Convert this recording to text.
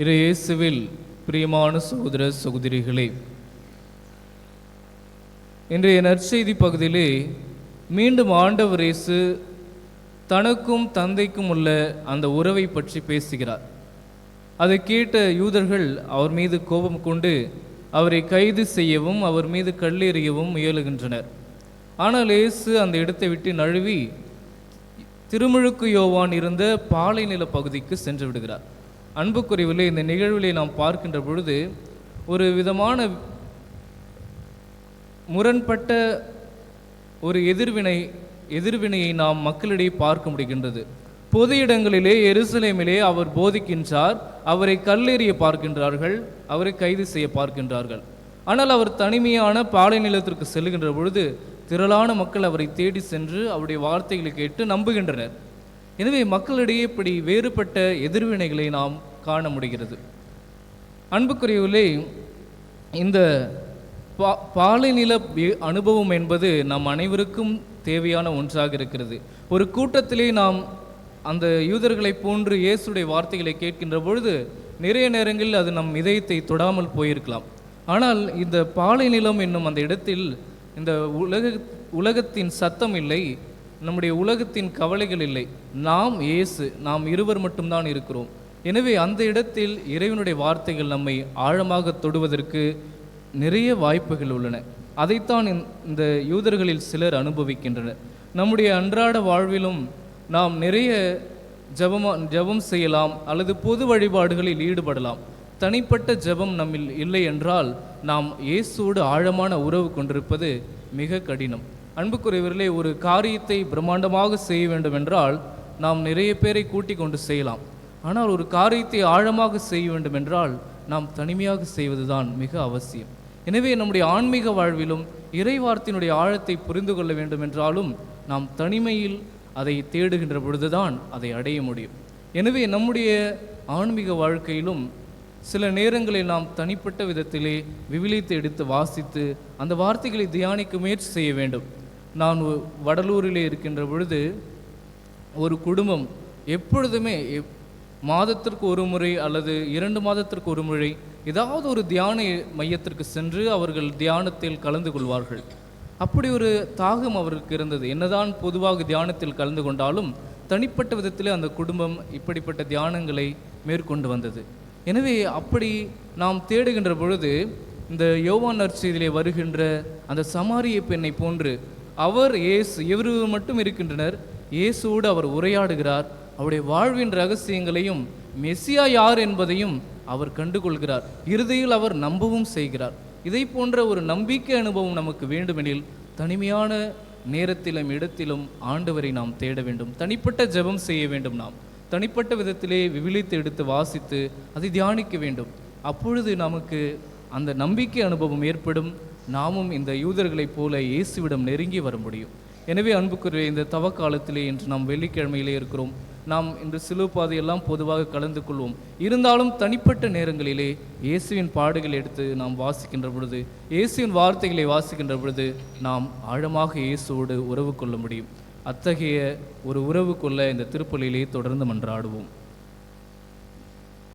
இயேசுவில் பிரியமான சகோதர சகோதரிகளே, இன்றைய நற்செய்தி பகுதியிலே மீண்டும் ஆண்டவர் இயேசு தனக்கும் தந்தைக்கும் உள்ள அந்த உறவை பற்றி பேசுகிறார். அதை கேட்ட யூதர்கள் அவர் மீது கோபம் கொண்டு அவரை கைது செய்யவும் அவர் மீது கல்லெறியவும் முயலுகின்றனர். ஆனால் இயேசு அந்த இடத்தை விட்டு நழுவி திருமுழுக்கு யோவான் இருந்த பாலை நில பகுதிக்கு சென்று விடுகிறார். அன்புக்குரியவிலே, இந்த நிகழ்விலே நாம் பார்க்கின்ற பொழுது ஒரு விதமான முரண்பட்ட ஒரு எதிர்வினையை நாம் மக்களிடையே பார்க்க முடிகின்றது. பொது இடங்களிலே எருசலேமிலே அவர் போதிக்கின்றார், அவரை கல்லெறிய பார்க்கின்றார்கள், அவரை கைது செய்ய பார்க்கின்றார்கள். ஆனால் அவர் தனிமையான பாலை நிலத்திற்கு செல்கின்ற பொழுது திரளான மக்கள் அவரை தேடி சென்று அவருடைய வார்த்தைகளை கேட்டு நம்புகின்றனர். எனவே மக்களிடையே இப்படி வேறுபட்ட எதிர்வினைகளை நாம் காண முடிகிறது. அன்புக்குரியவர்களே, இந்த பாலை நில அனுபவம் என்பது நம் அனைவருக்கும் தேவையான ஒன்றாக இருக்கிறது. ஒரு கூட்டத்திலே நாம் அந்த யூதர்களை போன்று இயேசுடைய வார்த்தைகளை கேட்கின்ற பொழுது நிறைய நேரங்களில் அது நம் இதயத்தை தொடாமல் போயிருக்கலாம். ஆனால் இந்த பாலை நிலம் என்னும் அந்த இடத்தில் இந்த உலகத்தின் சத்தம் இல்லை, நம்முடைய உலகத்தின் கவலைகள் இல்லை, நாம் இருவர் மட்டும்தான் இருக்கிறோம். எனவே அந்த இடத்தில் இறைவனுடைய வார்த்தைகள் நம்மை ஆழமாக தொடுவதற்கு நிறைய வாய்ப்புகள் உள்ளன. அதைத்தான் இந்த யூதர்களில் சிலர் அனுபவிக்கின்றனர். நம்முடைய அன்றாட வாழ்விலும் நாம் நிறைய ஜெபம் செய்யலாம் அல்லது பொது வழிபாடுகளில் ஈடுபடலாம். தனிப்பட்ட ஜெபம் நம்மில் இல்லை என்றால் நாம் இயேசுவோடு ஆழமான உறவு கொண்டிருப்பது மிக கடினம். அன்புக்குரியவர்களே, ஒரு காரியத்தை பிரம்மாண்டமாக செய்ய வேண்டும் என்றால் நாம் நிறைய பேரை கூட்டிக் கொண்டு செய்யலாம். ஆனால் ஒரு காரியத்தை ஆழமாக செய்ய வேண்டும் என்றால் நாம் தனிமையாக செய்வதுதான் மிக அவசியம். எனவே நம்முடைய ஆன்மீக வாழ்விலும் இறைவார்த்தையினுடைய ஆழத்தை புரிந்து கொள்ள வேண்டும் என்றாலும் நாம் தனிமையில் அதை தேடுகின்ற பொழுதுதான் அதை அடைய முடியும். எனவே நம்முடைய ஆன்மீக வாழ்க்கையிலும் சில நேரங்களில் நாம் தனிப்பட்ட விதத்திலே விவிலியத்தை எடுத்து வாசித்து அந்த வார்த்தைகளை தியானிக்க முயற்சி செய்ய வேண்டும். நான் வடலூரிலே இருக்கின்ற பொழுது ஒரு குடும்பம் எப்பொழுதுமே மாதத்திற்கு ஒரு முறை அல்லது 2 மாதத்திற்கு ஒரு முறை ஏதாவது ஒரு தியான மையத்திற்கு சென்று அவர்கள் தியானத்தில் கலந்து கொள்வார்கள். அப்படி ஒரு தாகம் அவருக்கு இருந்தது. என்னதான் பொதுவாக தியானத்தில் கலந்து கொண்டாலும் தனிப்பட்ட விதத்திலே அந்த குடும்பம் இப்படிப்பட்ட தியானங்களை மேற்கொண்டு வந்தது. எனவே அப்படி நாம் தேடுகின்ற பொழுது இந்த யோவான் நற்செய்தியிலே வருகின்ற அந்த சமாரிய பெண்ணை போன்று இவர் மட்டும் இருக்கின்றனர். இயேசுவோடு அவர் உரையாடுகிறார். அவருடைய வாழ்வின் ரகசியங்களையும் மெசியா யார் என்பதையும் அவர் கண்டுகொள்கிறார். இறுதியில் அவர் நம்பவும் செய்கிறார். இதை போன்ற ஒரு நம்பிக்கை அனுபவம் நமக்கு வேண்டுமெனில் தனிமையான நேரத்திலும் இடத்திலும் ஆண்டவரை நாம் தேட வேண்டும். தனிப்பட்ட ஜெபம் செய்ய வேண்டும். நாம் தனிப்பட்ட விதத்திலே விவிலியத்தை எடுத்து வாசித்து அதை தியானிக்க வேண்டும். அப்பொழுது நமக்கு அந்த நம்பிக்கை அனுபவம் ஏற்படும். நாமும் இந்த யூதர்களைப் போல இயேசுவிடம் நெருங்கி வர முடியும். எனவே அன்புக்குரிய இந்த தவக்காலத்திலே இன்று நாம் வெள்ளிக்கிழமையிலே இருக்கிறோம். நாம் இந்த சிலுவைப்பாதையெல்லாம் பொதுவாக கலந்து கொள்வோம். இருந்தாலும் தனிப்பட்ட நேரங்களிலே இயேசுவின் பாடுகளை எடுத்து நாம் வாசிக்கின்ற பொழுது, இயேசுவின் வார்த்தைகளை வாசிக்கின்ற பொழுது நாம் ஆழமாக இயேசுவோடு உறவு கொள்ள முடியும். அத்தகைய ஒரு உறவு கொள்ள இந்த திருப்பலியிலே தொடர்ந்து மன்றாடுவோம்.